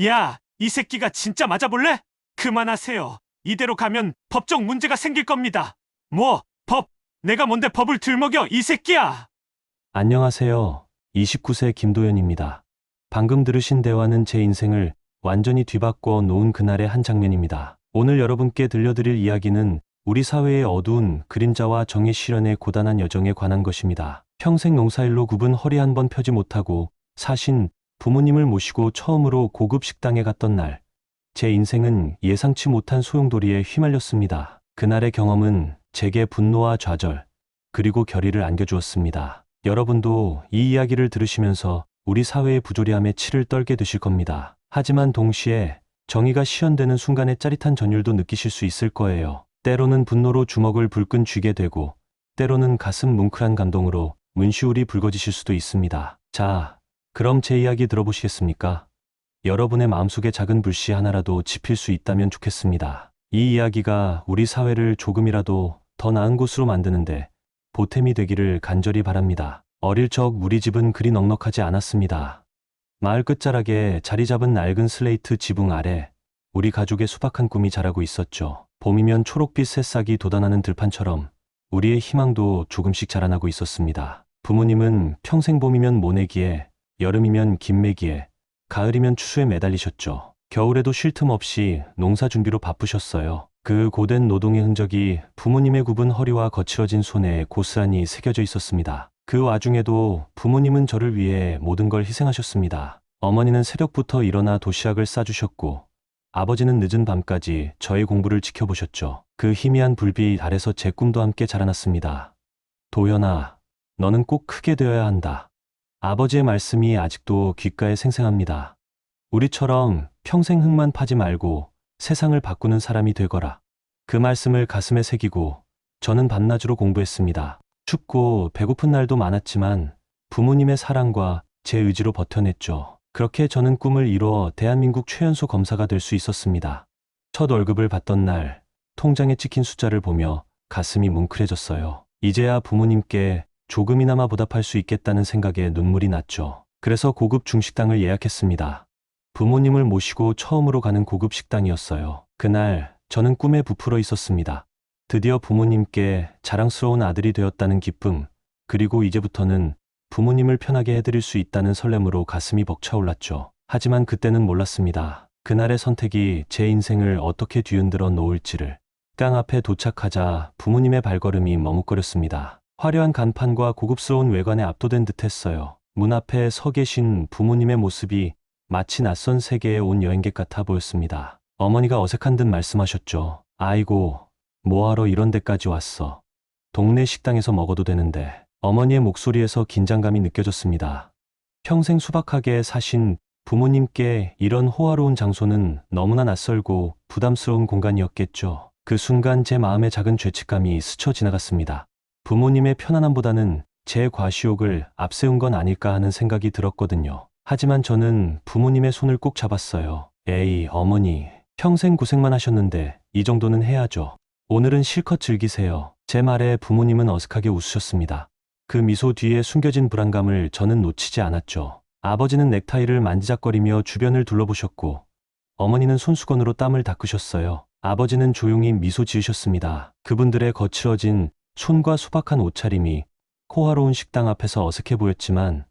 야, 이 새끼가 진짜 맞아볼래? 그만하세요. 이대로 가면 법적 문제가 생길 겁니다. 뭐, 법? 내가 뭔데 법을 들먹여, 이 새끼야! 안녕하세요. 29세 김도현입니다. 방금 들으신 대화는 제 인생을 완전히 뒤바꿔 놓은 그날의 한 장면입니다. 오늘 여러분께 들려드릴 이야기는 우리 사회의 어두운 그림자와 정의 실현의 고단한 여정에 관한 것입니다. 평생 농사일로 굽은 허리 한 번 펴지 못하고 사신 부모님을 모시고 처음으로 고급 식당에 갔던 날, 제 인생은 예상치 못한 소용돌이에 휘말렸습니다. 그날의 경험은 제게 분노와 좌절, 그리고 결의를 안겨주었습니다. 여러분도 이 이야기를 들으시면서 우리 사회의 부조리함에 치를 떨게 되실 겁니다. 하지만 동시에 정의가 실현되는 순간의 짜릿한 전율도 느끼실 수 있을 거예요. 때로는 분노로 주먹을 불끈 쥐게 되고, 때로는 가슴 뭉클한 감동으로 문시울이 붉어지실 수도 있습니다. 자, 그럼 제 이야기 들어보시겠습니까? 여러분의 마음속에 작은 불씨 하나라도 지필 수 있다면 좋겠습니다. 이 이야기가 우리 사회를 조금이라도 더 나은 곳으로 만드는데 보탬이 되기를 간절히 바랍니다. 어릴 적 우리 집은 그리 넉넉하지 않았습니다. 마을 끝자락에 자리 잡은 낡은 슬레이트 지붕 아래 우리 가족의 소박한 꿈이 자라고 있었죠. 봄이면 초록빛 새싹이 돋아나는 들판처럼 우리의 희망도 조금씩 자라나고 있었습니다. 부모님은 평생 봄이면 모내기에, 여름이면 김매기에, 가을이면 추수에 매달리셨죠. 겨울에도 쉴 틈 없이 농사 준비로 바쁘셨어요. 그 고된 노동의 흔적이 부모님의 굽은 허리와 거칠어진 손에 고스란히 새겨져 있었습니다. 그 와중에도 부모님은 저를 위해 모든 걸 희생하셨습니다. 어머니는 새벽부터 일어나 도시락을 싸주셨고, 아버지는 늦은 밤까지 저의 공부를 지켜보셨죠. 그 희미한 불빛 아래서 제 꿈도 함께 자라났습니다. 도연아, 너는 꼭 크게 되어야 한다. 아버지의 말씀이 아직도 귓가에 생생합니다. 우리처럼 평생 흙만 파지 말고 세상을 바꾸는 사람이 되거라. 그 말씀을 가슴에 새기고 저는 밤낮으로 공부했습니다. 춥고 배고픈 날도 많았지만 부모님의 사랑과 제 의지로 버텨냈죠. 그렇게 저는 꿈을 이루어 대한민국 최연소 검사가 될 수 있었습니다. 첫 월급을 받던 날 통장에 찍힌 숫자를 보며 가슴이 뭉클해졌어요. 이제야 부모님께 조금이나마 보답할 수 있겠다는 생각에 눈물이 났죠. 그래서 고급 중식당을 예약했습니다. 부모님을 모시고 처음으로 가는 고급 식당이었어요. 그날 저는 꿈에 부풀어 있었습니다. 드디어 부모님께 자랑스러운 아들이 되었다는 기쁨, 그리고 이제부터는 부모님을 편하게 해드릴 수 있다는 설렘으로 가슴이 벅차올랐죠. 하지만 그때는 몰랐습니다. 그날의 선택이 제 인생을 어떻게 뒤흔들어 놓을지를. 식당 앞에 도착하자 부모님의 발걸음이 머뭇거렸습니다. 화려한 간판과 고급스러운 외관에 압도된 듯했어요. 문 앞에 서 계신 부모님의 모습이 마치 낯선 세계에 온 여행객 같아 보였습니다. 어머니가 어색한 듯 말씀하셨죠. 아이고, 뭐하러 이런 데까지 왔어. 동네 식당에서 먹어도 되는데. 어머니의 목소리에서 긴장감이 느껴졌습니다. 평생 수박하게 사신 부모님께 이런 호화로운 장소는 너무나 낯설고 부담스러운 공간이었겠죠. 그 순간 제 마음에 작은 죄책감이 스쳐 지나갔습니다. 부모님의 편안함보다는 제 과시욕을 앞세운 건 아닐까 하는 생각이 들었거든요. 하지만 저는 부모님의 손을 꼭 잡았어요. 에이, 어머니, 평생 고생만 하셨는데 이 정도는 해야죠. 오늘은 실컷 즐기세요. 제 말에 부모님은 어색하게 웃으셨습니다. 그 미소 뒤에 숨겨진 불안감을 저는 놓치지 않았죠. 아버지는 넥타이를 만지작거리며 주변을 둘러보셨고, 어머니는 손수건으로 땀을 닦으셨어요. 아버지는 조용히 미소 지으셨습니다. 그분들의 거칠어진 손과 소박한 옷차림이 호화로운 식당 앞에서 어색해 보였지만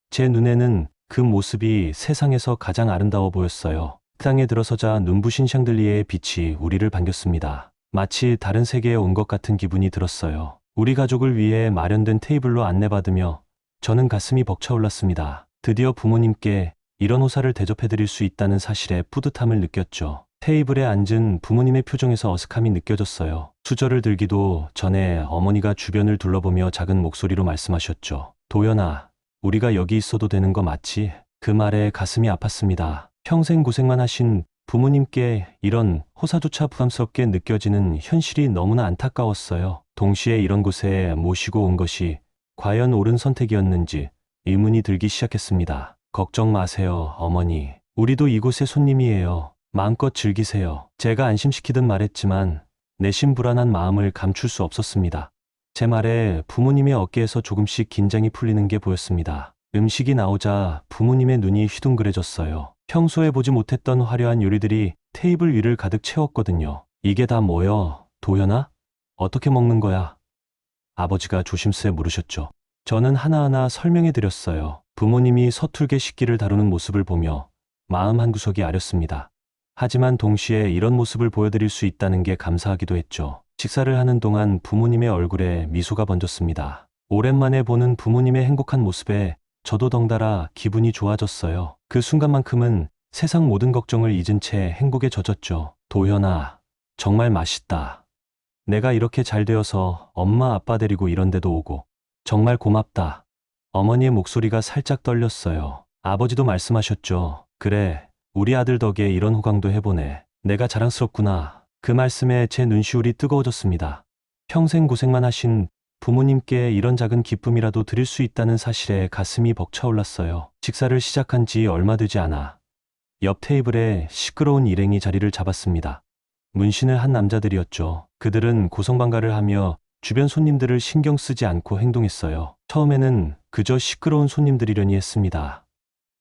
제 눈에는 그 모습이 세상에서 가장 아름다워 보였어요. 식당에 들어서자 눈부신 샹들리에의 빛이 우리를 반겼습니다. 마치 다른 세계에 온 것 같은 기분이 들었어요. 우리 가족을 위해 마련된 테이블로 안내받으며 저는 가슴이 벅차올랐습니다. 드디어 부모님께 이런 호사를 대접해드릴 수 있다는 사실에 뿌듯함을 느꼈죠. 테이블에 앉은 부모님의 표정에서 어색함이 느껴졌어요. 수저를 들기도 전에 어머니가 주변을 둘러보며 작은 목소리로 말씀하셨죠. 도연아, 우리가 여기 있어도 되는 거 맞지? 그 말에 가슴이 아팠습니다. 평생 고생만 하신 부모님께 이런 호사조차 부담스럽게 느껴지는 현실이 너무나 안타까웠어요. 동시에 이런 곳에 모시고 온 것이 과연 옳은 선택이었는지 의문이 들기 시작했습니다. 걱정 마세요, 어머니. 우리도 이곳의 손님이에요. 마음껏 즐기세요. 제가 안심시키듯 말했지만 내심 불안한 마음을 감출 수 없었습니다. 제 말에 부모님의 어깨에서 조금씩 긴장이 풀리는 게 보였습니다. 음식이 나오자 부모님의 눈이 휘둥그레졌어요. 평소에 보지 못했던 화려한 요리들이 테이블 위를 가득 채웠거든요. 이게 다 뭐여, 도현아? 어떻게 먹는 거야? 아버지가 조심스레 물으셨죠. 저는 하나하나 설명해 드렸어요. 부모님이 서툴게 식기를 다루는 모습을 보며 마음 한구석이 아렸습니다. 하지만 동시에 이런 모습을 보여드릴 수 있다는 게 감사하기도 했죠. 식사를 하는 동안 부모님의 얼굴에 미소가 번졌습니다. 오랜만에 보는 부모님의 행복한 모습에 저도 덩달아 기분이 좋아졌어요. 그 순간만큼은 세상 모든 걱정을 잊은 채 행복에 젖었죠. 도현아, 정말 맛있다. 내가 이렇게 잘 되어서 엄마 아빠 데리고 이런 데도 오고 정말 고맙다. 어머니의 목소리가 살짝 떨렸어요. 아버지도 말씀하셨죠. 그래, 우리 아들 덕에 이런 호강도 해보네. 내가 자랑스럽구나. 그 말씀에 제 눈시울이 뜨거워졌습니다. 평생 고생만 하신 부모님께 이런 작은 기쁨이라도 드릴 수 있다는 사실에 가슴이 벅차올랐어요. 식사를 시작한 지 얼마 되지 않아 옆 테이블에 시끄러운 일행이 자리를 잡았습니다. 문신을 한 남자들이었죠. 그들은 고성방가를 하며 주변 손님들을 신경 쓰지 않고 행동했어요. 처음에는 그저 시끄러운 손님들이려니 했습니다.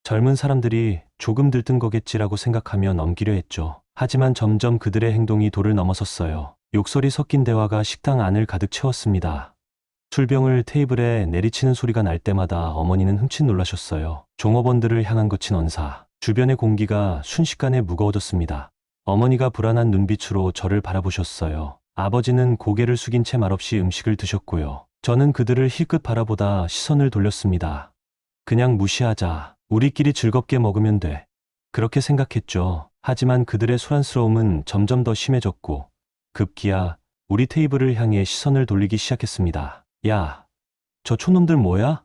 젊은 사람들이 조금 들뜬 거겠지라고 생각하며 넘기려 했죠. 하지만 점점 그들의 행동이 도를 넘어섰어요. 욕설이 섞인 대화가 식당 안을 가득 채웠습니다. 술병을 테이블에 내리치는 소리가 날 때마다 어머니는 흠칫 놀라셨어요. 종업원들을 향한 거친 언사. 주변의 공기가 순식간에 무거워졌습니다. 어머니가 불안한 눈빛으로 저를 바라보셨어요. 아버지는 고개를 숙인 채 말없이 음식을 드셨고요. 저는 그들을 힐끗 바라보다 시선을 돌렸습니다. 그냥 무시하자. 우리끼리 즐겁게 먹으면 돼. 그렇게 생각했죠. 하지만 그들의 소란스러움은 점점 더 심해졌고 급기야 우리 테이블을 향해 시선을 돌리기 시작했습니다. 야, 저 촌놈들 뭐야?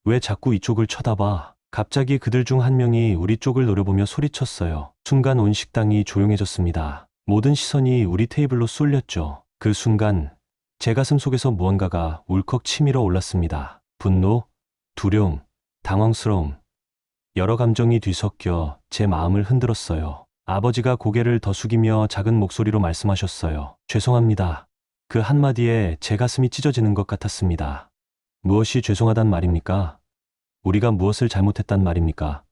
왜 자꾸 이쪽을 쳐다봐? 갑자기 그들 중 한 명이 우리 쪽을 노려보며 소리쳤어요. 순간 온 식당이 조용해졌습니다. 모든 시선이 우리 테이블로 쏠렸죠. 그 순간 제 가슴 속에서 무언가가 울컥 치밀어 올랐습니다. 분노, 두려움, 당황스러움, 여러 감정이 뒤섞여 제 마음을 흔들었어요. 아버지가 고개를 더 숙이며 작은 목소리로 말씀하셨어요. 죄송합니다. 그 한마디에 제 가슴이 찢어지는 것 같았습니다. 무엇이 죄송하단 말입니까? 우리가 무엇을 잘못했단 말입니까?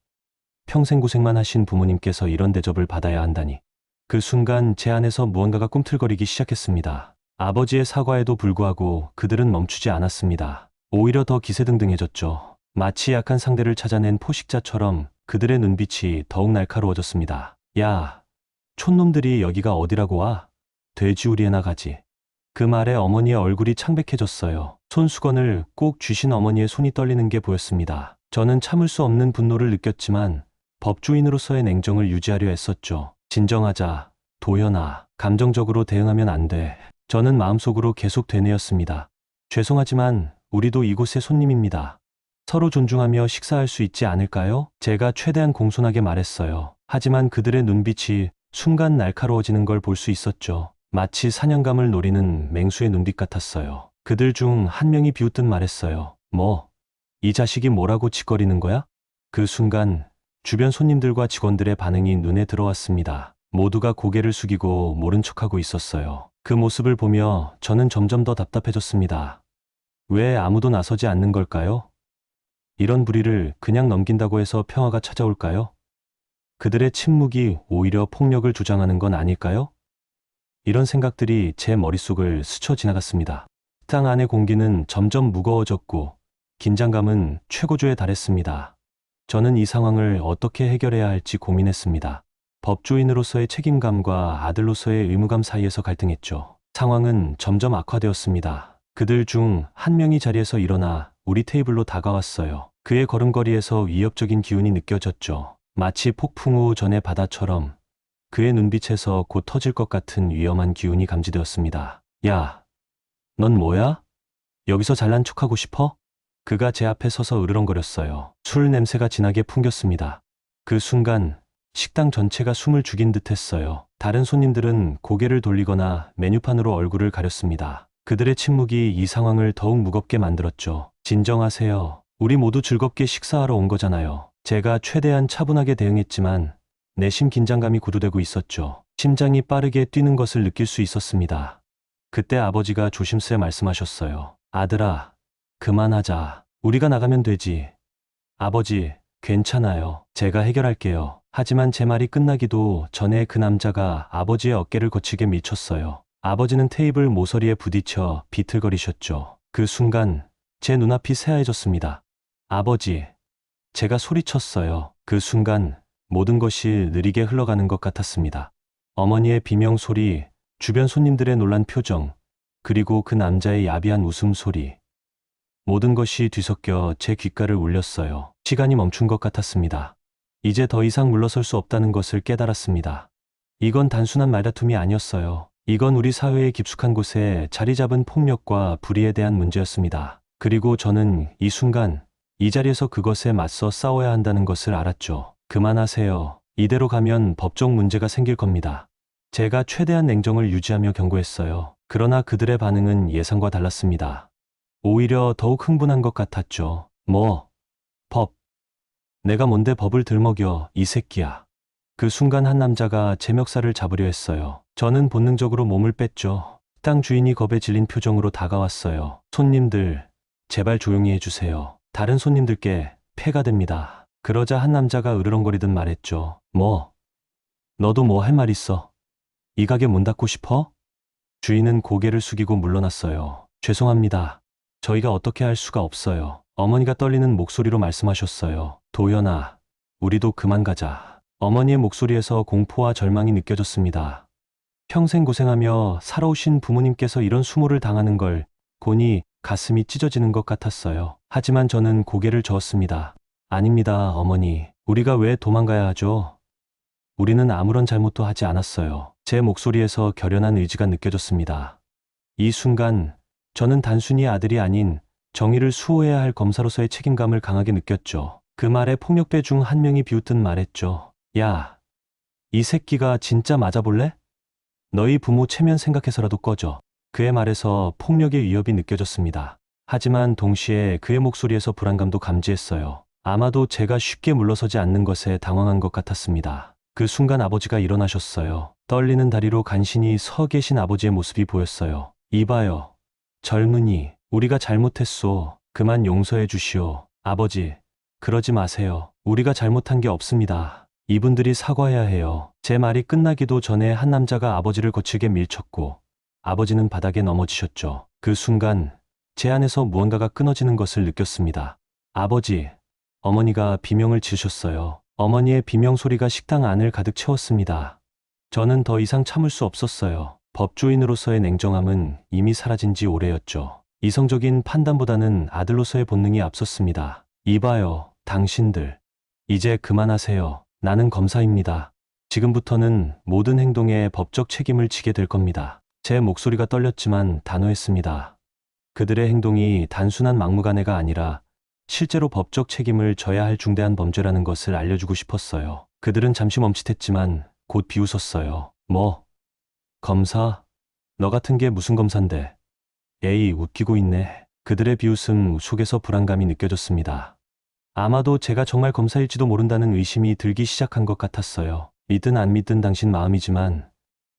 평생 고생만 하신 부모님께서 이런 대접을 받아야 한다니. 그 순간 제 안에서 무언가가 꿈틀거리기 시작했습니다. 아버지의 사과에도 불구하고 그들은 멈추지 않았습니다. 오히려 더 기세등등해졌죠. 마치 약한 상대를 찾아낸 포식자처럼 그들의 눈빛이 더욱 날카로워졌습니다. 야, 촌놈들이 여기가 어디라고 와? 돼지우리에나 가지. 그 말에 어머니의 얼굴이 창백해졌어요. 손수건을 꼭 쥐신 어머니의 손이 떨리는 게 보였습니다. 저는 참을 수 없는 분노를 느꼈지만 법조인으로서의 냉정을 유지하려 애썼죠. 진정하자, 도현아. 감정적으로 대응하면 안 돼. 저는 마음속으로 계속 되뇌었습니다. 죄송하지만 우리도 이곳의 손님입니다. 서로 존중하며 식사할 수 있지 않을까요? 제가 최대한 공손하게 말했어요. 하지만 그들의 눈빛이 순간 날카로워지는 걸 볼 수 있었죠. 마치 사냥감을 노리는 맹수의 눈빛 같았어요. 그들 중 한 명이 비웃듯 말했어요. 뭐, 이 자식이 뭐라고 짓거리는 거야? 그 순간 주변 손님들과 직원들의 반응이 눈에 들어왔습니다. 모두가 고개를 숙이고 모른 척하고 있었어요. 그 모습을 보며 저는 점점 더 답답해졌습니다. 왜 아무도 나서지 않는 걸까요? 이런 불의를 그냥 넘긴다고 해서 평화가 찾아올까요? 그들의 침묵이 오히려 폭력을 주장하는 건 아닐까요? 이런 생각들이 제 머릿속을 스쳐 지나갔습니다. 식당 안의 공기는 점점 무거워졌고 긴장감은 최고조에 달했습니다. 저는 이 상황을 어떻게 해결해야 할지 고민했습니다. 법조인으로서의 책임감과 아들로서의 의무감 사이에서 갈등했죠. 상황은 점점 악화되었습니다. 그들 중 한 명이 자리에서 일어나 우리 테이블로 다가왔어요. 그의 걸음걸이에서 위협적인 기운이 느껴졌죠. 마치 폭풍 후 전의 바다처럼 그의 눈빛에서 곧 터질 것 같은 위험한 기운이 감지되었습니다. 야, 넌 뭐야? 여기서 잘난 척하고 싶어? 그가 제 앞에 서서 으르렁거렸어요. 술 냄새가 진하게 풍겼습니다. 그 순간 식당 전체가 숨을 죽인 듯 했어요. 다른 손님들은 고개를 돌리거나 메뉴판으로 얼굴을 가렸습니다. 그들의 침묵이 이 상황을 더욱 무겁게 만들었죠. 진정하세요. 우리 모두 즐겁게 식사하러 온 거잖아요. 제가 최대한 차분하게 대응했지만 내심 긴장감이 고조되고 있었죠. 심장이 빠르게 뛰는 것을 느낄 수 있었습니다. 그때 아버지가 조심스레 말씀하셨어요. 아들아, 그만하자. 우리가 나가면 되지. 아버지, 괜찮아요. 제가 해결할게요. 하지만 제 말이 끝나기도 전에 그 남자가 아버지의 어깨를 거치게 밀쳤어요. 아버지는 테이블 모서리에 부딪혀 비틀거리셨죠. 그 순간 제 눈앞이 새하얘졌습니다. 아버지, 제가 소리쳤어요. 그 순간 모든 것이 느리게 흘러가는 것 같았습니다. 어머니의 비명 소리, 주변 손님들의 놀란 표정, 그리고 그 남자의 야비한 웃음소리. 모든 것이 뒤섞여 제 귓가를 울렸어요. 시간이 멈춘 것 같았습니다. 이제 더 이상 물러설 수 없다는 것을 깨달았습니다. 이건 단순한 말다툼이 아니었어요. 이건 우리 사회의 깊숙한 곳에 자리 잡은 폭력과 불의에 대한 문제였습니다. 그리고 저는 이 순간 이 자리에서 그것에 맞서 싸워야 한다는 것을 알았죠. 그만하세요. 이대로 가면 법적 문제가 생길 겁니다. 제가 최대한 냉정을 유지하며 경고했어요. 그러나 그들의 반응은 예상과 달랐습니다. 오히려 더욱 흥분한 것 같았죠. 법. 내가 뭔데 법을 들먹여, 이 새끼야. 그 순간 한 남자가 제 멱살을 잡으려 했어요. 저는 본능적으로 몸을 뺐죠. 식당 주인이 겁에 질린 표정으로 다가왔어요. 손님들, 제발 조용히 해주세요. 다른 손님들께 폐가 됩니다. 그러자 한 남자가 으르렁거리듯 말했죠. 너도 뭐 할 말 있어? 이 가게 문 닫고 싶어? 주인은 고개를 숙이고 물러났어요. 죄송합니다. 저희가 어떻게 할 수가 없어요. 어머니가 떨리는 목소리로 말씀하셨어요. 도연아, 우리도 그만 가자. 어머니의 목소리에서 공포와 절망이 느껴졌습니다. 평생 고생하며 살아오신 부모님께서 이런 수모를 당하는 걸 보니 가슴이 찢어지는 것 같았어요. 하지만 저는 고개를 저었습니다. 아닙니다, 어머니. 우리가 왜 도망가야 하죠? 우리는 아무런 잘못도 하지 않았어요. 제 목소리에서 결연한 의지가 느껴졌습니다. 이 순간 저는 단순히 아들이 아닌 정의를 수호해야 할 검사로서의 책임감을 강하게 느꼈죠. 그 말에 폭력배 중 한 명이 비웃듯 말했죠. 야, 이 새끼가 진짜 맞아볼래? 너희 부모 체면 생각해서라도 꺼져. 그의 말에서 폭력의 위협이 느껴졌습니다. 하지만 동시에 그의 목소리에서 불안감도 감지했어요. 아마도 제가 쉽게 물러서지 않는 것에 당황한 것 같았습니다. 그 순간 아버지가 일어나셨어요. 떨리는 다리로 간신히 서 계신 아버지의 모습이 보였어요. 이봐요. 젊은이, 우리가 잘못했소. 그만 용서해 주시오. 아버지, 그러지 마세요. 우리가 잘못한 게 없습니다. 이분들이 사과해야 해요. 제 말이 끝나기도 전에 한 남자가 아버지를 거칠게 밀쳤고 아버지는 바닥에 넘어지셨죠. 그 순간 제 안에서 무언가가 끊어지는 것을 느꼈습니다. 아버지, 어머니가 비명을 지으셨어요. 어머니의 비명 소리가 식당 안을 가득 채웠습니다. 저는 더 이상 참을 수 없었어요. 법조인으로서의 냉정함은 이미 사라진 지 오래였죠. 이성적인 판단보다는 아들로서의 본능이 앞섰습니다. 이봐요, 당신들. 이제 그만하세요. 나는 검사입니다. 지금부터는 모든 행동에 법적 책임을 지게 될 겁니다. 제 목소리가 떨렸지만 단호했습니다. 그들의 행동이 단순한 막무가내가 아니라 실제로 법적 책임을 져야 할 중대한 범죄라는 것을 알려주고 싶었어요. 그들은 잠시 멈칫했지만 곧 비웃었어요. 검사? 너 같은 게 무슨 검사인데? 에이, 웃기고 있네. 그들의 비웃음 속에서 불안감이 느껴졌습니다. 아마도 제가 정말 검사일지도 모른다는 의심이 들기 시작한 것 같았어요. 믿든 안 믿든 당신 마음이지만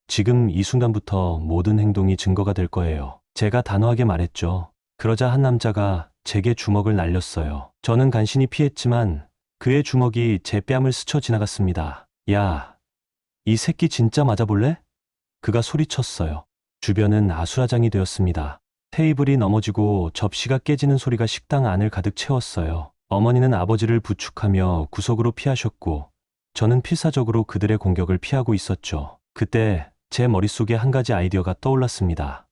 지금 이 순간부터 모든 행동이 증거가 될 거예요. 제가 단호하게 말했죠. 그러자 한 남자가 제게 주먹을 날렸어요. 저는 간신히 피했지만 그의 주먹이 제 뺨을 스쳐 지나갔습니다. 야, 이 새끼 진짜 맞아볼래? 그가 소리쳤어요. 주변은 아수라장이 되었습니다. 테이블이 넘어지고 접시가 깨지는 소리가 식당 안을 가득 채웠어요. 어머니는 아버지를 부축하며 구석으로 피하셨고 저는 필사적으로 그들의 공격을 피하고 있었죠. 그때 제 머릿속에 한 가지 아이디어가 떠올랐습니다.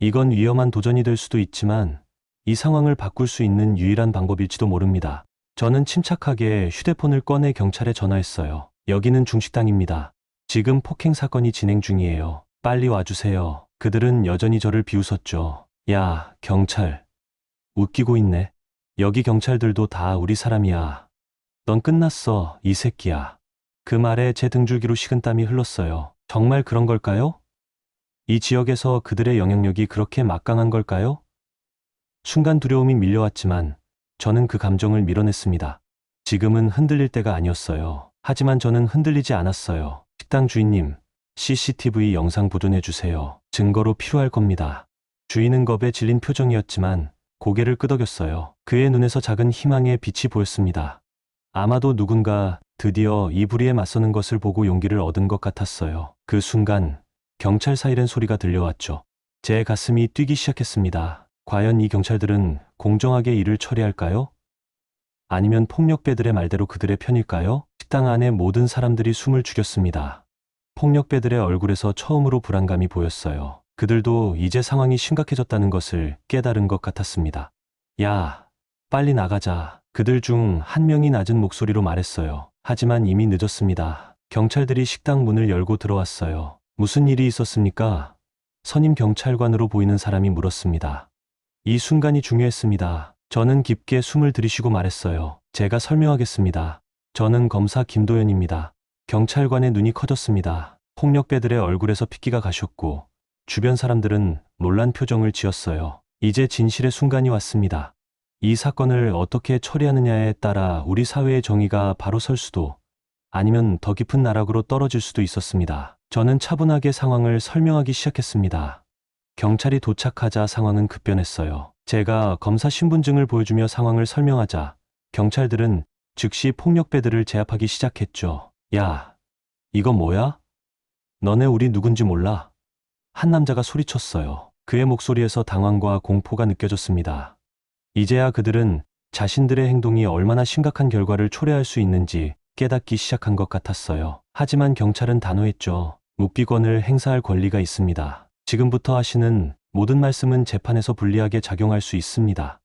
이건 위험한 도전이 될 수도 있지만 이 상황을 바꿀 수 있는 유일한 방법일지도 모릅니다. 저는 침착하게 휴대폰을 꺼내 경찰에 전화했어요. 여기는 중식당입니다. 지금 폭행 사건이 진행 중이에요. 빨리 와주세요. 그들은 여전히 저를 비웃었죠. 야, 경찰. 웃기고 있네. 여기 경찰들도 다 우리 사람이야. 넌 끝났어, 이 새끼야. 그 말에 제 등줄기로 식은땀이 흘렀어요. 정말 그런 걸까요? 이 지역에서 그들의 영향력이 그렇게 막강한 걸까요? 순간 두려움이 밀려왔지만 저는 그 감정을 밀어냈습니다. 지금은 흔들릴 때가 아니었어요. 하지만 저는 흔들리지 않았어요. 식당 주인님, CCTV 영상 보존해 주세요. 증거로 필요할 겁니다. 주인은 겁에 질린 표정이었지만 고개를 끄덕였어요. 그의 눈에서 작은 희망의 빛이 보였습니다. 아마도 누군가 드디어 이 불의에 맞서는 것을 보고 용기를 얻은 것 같았어요. 그 순간 경찰 사이렌 소리가 들려왔죠. 제 가슴이 뛰기 시작했습니다. 과연 이 경찰들은 공정하게 일을 처리할까요? 아니면 폭력배들의 말대로 그들의 편일까요? 식당 안에 모든 사람들이 숨을 죽였습니다. 폭력배들의 얼굴에서 처음으로 불안감이 보였어요. 그들도 이제 상황이 심각해졌다는 것을 깨달은 것 같았습니다. 야, 빨리 나가자. 그들 중 한 명이 낮은 목소리로 말했어요. 하지만 이미 늦었습니다. 경찰들이 식당 문을 열고 들어왔어요. 무슨 일이 있었습니까? 선임 경찰관으로 보이는 사람이 물었습니다. 이 순간이 중요했습니다. 저는 깊게 숨을 들이쉬고 말했어요. 제가 설명하겠습니다. 저는 검사 김도연입니다. 경찰관의 눈이 커졌습니다. 폭력배들의 얼굴에서 핏기가 가셨고 주변 사람들은 놀란 표정을 지었어요. 이제 진실의 순간이 왔습니다. 이 사건을 어떻게 처리하느냐에 따라 우리 사회의 정의가 바로 설 수도 아니면 더 깊은 나락으로 떨어질 수도 있었습니다. 저는 차분하게 상황을 설명하기 시작했습니다. 경찰이 도착하자 상황은 급변했어요. 제가 검사 신분증을 보여주며 상황을 설명하자 경찰들은 즉시 폭력배들을 제압하기 시작했죠. 야, 이건 뭐야? 너네 우리 누군지 몰라? 한 남자가 소리쳤어요. 그의 목소리에서 당황과 공포가 느껴졌습니다. 이제야 그들은 자신들의 행동이 얼마나 심각한 결과를 초래할 수 있는지 깨닫기 시작한 것 같았어요. 하지만 경찰은 단호했죠. 묵비권을 행사할 권리가 있습니다. 지금부터 하시는 모든 말씀은 재판에서 불리하게 작용할 수 있습니다.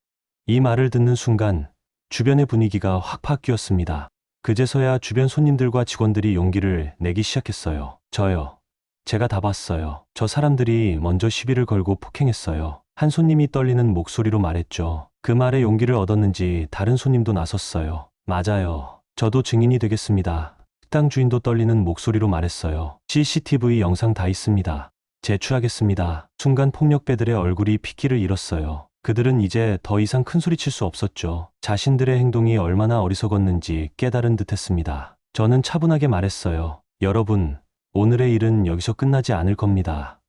이 말을 듣는 순간 주변의 분위기가 확 바뀌었습니다. 그제서야 주변 손님들과 직원들이 용기를 내기 시작했어요. 저요. 제가 다 봤어요. 저 사람들이 먼저 시비를 걸고 폭행했어요. 한 손님이 떨리는 목소리로 말했죠. 그 말에 용기를 얻었는지 다른 손님도 나섰어요. 맞아요. 저도 증인이 되겠습니다. 식당 주인도 떨리는 목소리로 말했어요. CCTV 영상 다 있습니다. 제출하겠습니다. 순간 폭력배들의 얼굴이 핏기를 잃었어요. 그들은 이제 더 이상 큰 소리 칠 수 없었죠. 자신들의 행동이 얼마나 어리석었는지 깨달은 듯했습니다. 저는 차분하게 말했어요. 여러분, 오늘의 일은 여기서 끝나지 않을 겁니다.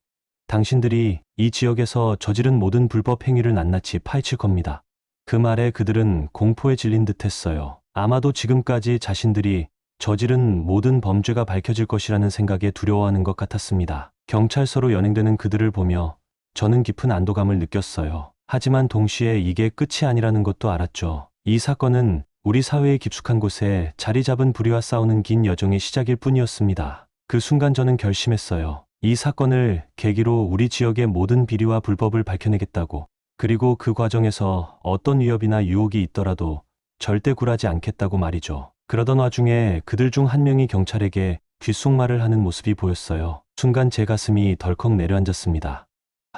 당신들이 이 지역에서 저지른 모든 불법 행위를 낱낱이 파헤칠 겁니다. 그 말에 그들은 공포에 질린 듯했어요. 아마도 지금까지 자신들이 저지른 모든 범죄가 밝혀질 것이라는 생각에 두려워하는 것 같았습니다. 경찰서로 연행되는 그들을 보며 저는 깊은 안도감을 느꼈어요. 하지만 동시에 이게 끝이 아니라는 것도 알았죠. 이 사건은 우리 사회의 깊숙한 곳에 자리 잡은 불의와 싸우는 긴 여정의 시작일 뿐이었습니다. 그 순간 저는 결심했어요. 이 사건을 계기로 우리 지역의 모든 비리와 불법을 밝혀내겠다고. 그리고 그 과정에서 어떤 위협이나 유혹이 있더라도 절대 굴하지 않겠다고 말이죠. 그러던 와중에 그들 중 한 명이 경찰에게 귓속말을 하는 모습이 보였어요. 순간 제 가슴이 덜컥 내려앉았습니다.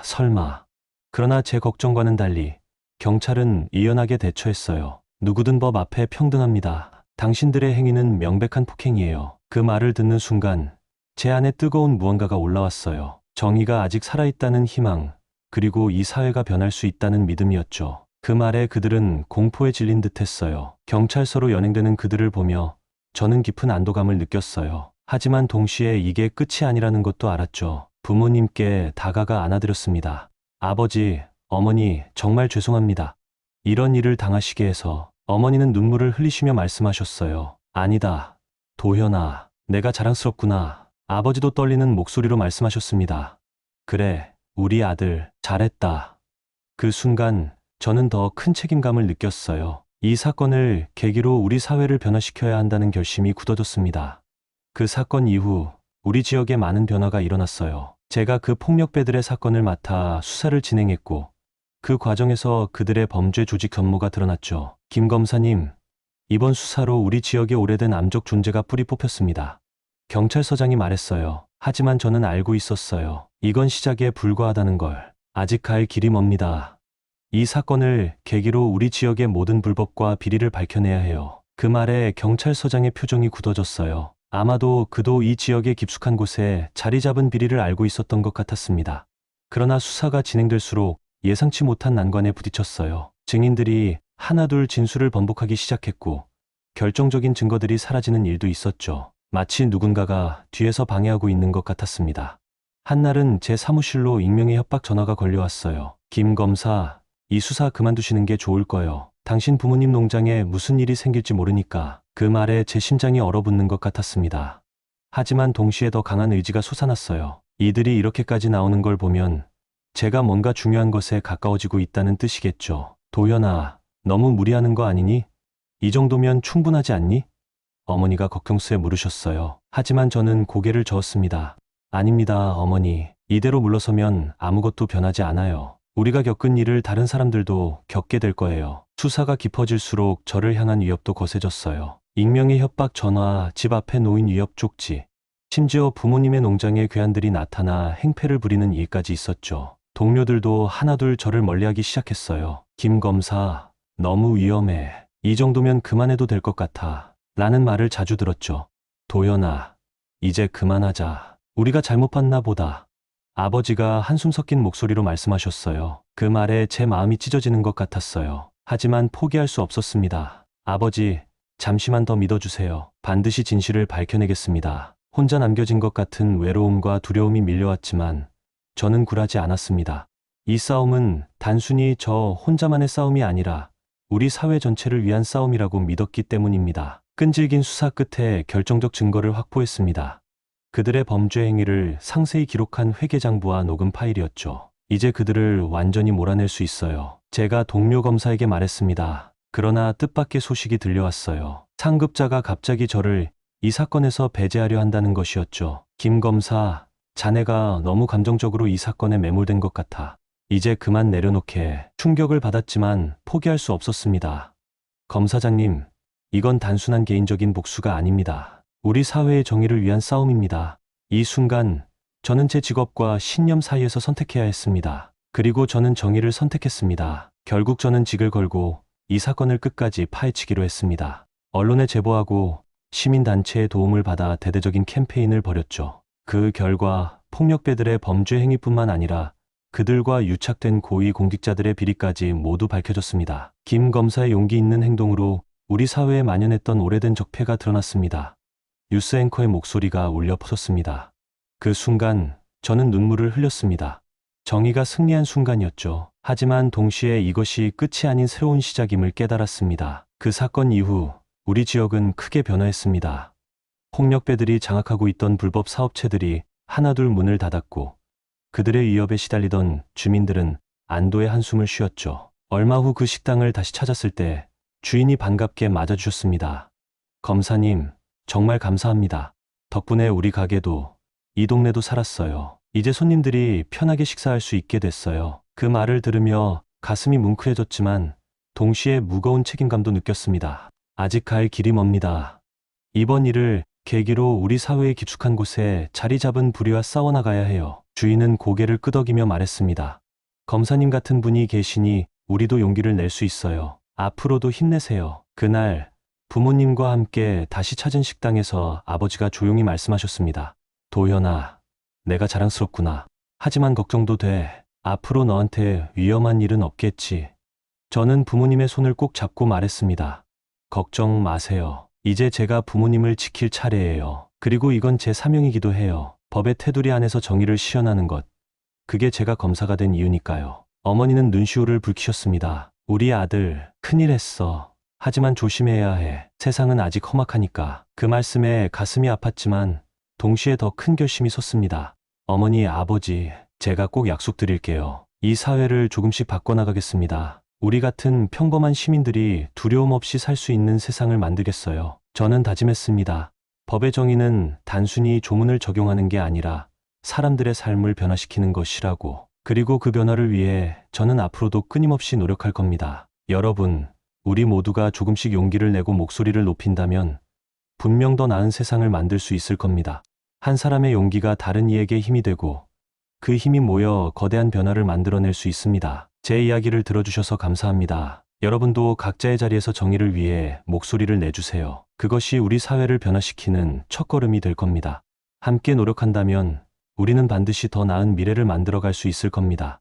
설마. 그러나 제 걱정과는 달리 경찰은 이연하게 대처했어요. 누구든 법 앞에 평등합니다. 당신들의 행위는 명백한 폭행이에요. 그 말을 듣는 순간 제 안에 뜨거운 무언가가 올라왔어요. 정의가 아직 살아있다는 희망, 그리고 이 사회가 변할 수 있다는 믿음이었죠. 그 말에 그들은 공포에 질린 듯했어요. 경찰서로 연행되는 그들을 보며 저는 깊은 안도감을 느꼈어요. 하지만 동시에 이게 끝이 아니라는 것도 알았죠. 부모님께 다가가 안아드렸습니다. 아버지, 어머니, 정말 죄송합니다. 이런 일을 당하시게 해서. 어머니는 눈물을 흘리시며 말씀하셨어요. 아니다. 도현아, 내가 자랑스럽구나. 아버지도 떨리는 목소리로 말씀하셨습니다. 그래, 우리 아들, 잘했다. 그 순간 저는 더 큰 책임감을 느꼈어요. 이 사건을 계기로 우리 사회를 변화시켜야 한다는 결심이 굳어졌습니다. 그 사건 이후 우리 지역에 많은 변화가 일어났어요. 제가 그 폭력배들의 사건을 맡아 수사를 진행했고 그 과정에서 그들의 범죄 조직 견모가 드러났죠. 김 검사님, 이번 수사로 우리 지역의 오래된 암적 존재가 뿌리 뽑혔습니다. 경찰서장이 말했어요. 하지만 저는 알고 있었어요. 이건 시작에 불과하다는 걸. 아직 갈 길이 멉니다. 이 사건을 계기로 우리 지역의 모든 불법과 비리를 밝혀내야 해요. 그 말에 경찰서장의 표정이 굳어졌어요. 아마도 그도 이 지역의 깊숙한 곳에 자리 잡은 비리를 알고 있었던 것 같았습니다. 그러나 수사가 진행될수록 예상치 못한 난관에 부딪혔어요. 증인들이 하나둘 진술을 번복하기 시작했고 결정적인 증거들이 사라지는 일도 있었죠. 마치 누군가가 뒤에서 방해하고 있는 것 같았습니다. 한날은 제 사무실로 익명의 협박 전화가 걸려왔어요. 김 검사, 이 수사 그만두시는 게 좋을 거요. 당신 부모님 농장에 무슨 일이 생길지 모르니까 그 말에 제 심장이 얼어붙는 것 같았습니다. 하지만 동시에 더 강한 의지가 솟아났어요. 이들이 이렇게까지 나오는 걸 보면 제가 뭔가 중요한 것에 가까워지고 있다는 뜻이겠죠. 도연아, 너무 무리하는 거 아니니? 이 정도면 충분하지 않니? 어머니가 걱정스레 물으셨어요. 하지만 저는 고개를 저었습니다. 아닙니다, 어머니. 이대로 물러서면 아무것도 변하지 않아요. 우리가 겪은 일을 다른 사람들도 겪게 될 거예요. 수사가 깊어질수록 저를 향한 위협도 거세졌어요. 익명의 협박 전화, 집 앞에 놓인 위협 쪽지, 심지어 부모님의 농장에 괴한들이 나타나 행패를 부리는 일까지 있었죠. 동료들도 하나둘 저를 멀리하기 시작했어요. 김 검사, 너무 위험해. 이 정도면 그만해도 될 것 같아. 라는 말을 자주 들었죠. 도연아, 이제 그만하자. 우리가 잘못 봤나 보다. 아버지가 한숨 섞인 목소리로 말씀하셨어요. 그 말에 제 마음이 찢어지는 것 같았어요. 하지만 포기할 수 없었습니다. 아버지, 잠시만 더 믿어주세요. 반드시 진실을 밝혀내겠습니다. 혼자 남겨진 것 같은 외로움과 두려움이 밀려왔지만 저는 굴하지 않았습니다. 이 싸움은 단순히 저 혼자만의 싸움이 아니라 우리 사회 전체를 위한 싸움이라고 믿었기 때문입니다. 끈질긴 수사 끝에 결정적 증거를 확보했습니다. 그들의 범죄 행위를 상세히 기록한 회계장부와 녹음 파일이었죠. 이제 그들을 완전히 몰아낼 수 있어요. 제가 동료 검사에게 말했습니다. 그러나 뜻밖의 소식이 들려왔어요. 상급자가 갑자기 저를 이 사건에서 배제하려 한다는 것이었죠. 김 검사, 자네가 너무 감정적으로 이 사건에 매몰된 것 같아. 이제 그만 내려놓게. 충격을 받았지만 포기할 수 없었습니다. 검사장님, 이건 단순한 개인적인 복수가 아닙니다. 우리 사회의 정의를 위한 싸움입니다. 이 순간 저는 제 직업과 신념 사이에서 선택해야 했습니다. 그리고 저는 정의를 선택했습니다. 결국 저는 직을 걸고 이 사건을 끝까지 파헤치기로 했습니다. 언론에 제보하고 시민단체의 도움을 받아 대대적인 캠페인을 벌였죠. 그 결과 폭력배들의 범죄 행위뿐만 아니라 그들과 유착된 고위 공직자들의 비리까지 모두 밝혀졌습니다. 김 검사의 용기 있는 행동으로 우리 사회에 만연했던 오래된 적폐가 드러났습니다. 뉴스 앵커의 목소리가 울려 퍼졌습니다. 그 순간 저는 눈물을 흘렸습니다. 정의가 승리한 순간이었죠. 하지만 동시에 이것이 끝이 아닌 새로운 시작임을 깨달았습니다. 그 사건 이후 우리 지역은 크게 변화했습니다. 폭력배들이 장악하고 있던 불법 사업체들이 하나둘 문을 닫았고 그들의 위협에 시달리던 주민들은 안도의 한숨을 쉬었죠. 얼마 후 그 식당을 다시 찾았을 때 주인이 반갑게 맞아주셨습니다. 검사님, 정말 감사합니다. 덕분에 우리 가게도 이 동네도 살았어요. 이제 손님들이 편하게 식사할 수 있게 됐어요. 그 말을 들으며 가슴이 뭉클해졌지만 동시에 무거운 책임감도 느꼈습니다. 아직 갈 길이 멉니다. 이번 일을 계기로 우리 사회의 깊숙한 곳에 자리 잡은 불의와 싸워나가야 해요. 주인은 고개를 끄덕이며 말했습니다. 검사님 같은 분이 계시니 우리도 용기를 낼 수 있어요. 앞으로도 힘내세요. 그날 부모님과 함께 다시 찾은 식당에서 아버지가 조용히 말씀하셨습니다. 도연아, 내가 자랑스럽구나. 하지만 걱정도 돼. 앞으로 너한테 위험한 일은 없겠지. 저는 부모님의 손을 꼭 잡고 말했습니다. 걱정 마세요. 이제 제가 부모님을 지킬 차례예요. 그리고 이건 제 사명이기도 해요. 법의 테두리 안에서 정의를 시현하는 것. 그게 제가 검사가 된 이유니까요. 어머니는 눈시울을 붉히셨습니다. 우리 아들, 큰일 했어. 하지만 조심해야 해. 세상은 아직 험악하니까. 그 말씀에 가슴이 아팠지만 동시에 더 큰 결심이 섰습니다. 어머니, 아버지, 제가 꼭 약속드릴게요. 이 사회를 조금씩 바꿔나가겠습니다. 우리 같은 평범한 시민들이 두려움 없이 살 수 있는 세상을 만들겠어요. 저는 다짐했습니다. 법의 정의는 단순히 조문을 적용하는 게 아니라 사람들의 삶을 변화시키는 것이라고. 그리고 그 변화를 위해 저는 앞으로도 끊임없이 노력할 겁니다. 여러분, 우리 모두가 조금씩 용기를 내고 목소리를 높인다면 분명 더 나은 세상을 만들 수 있을 겁니다. 한 사람의 용기가 다른 이에게 힘이 되고 그 힘이 모여 거대한 변화를 만들어낼 수 있습니다. 제 이야기를 들어주셔서 감사합니다. 여러분도 각자의 자리에서 정의를 위해 목소리를 내주세요. 그것이 우리 사회를 변화시키는 첫걸음이 될 겁니다. 함께 노력한다면 우리는 반드시 더 나은 미래를 만들어갈 수 있을 겁니다.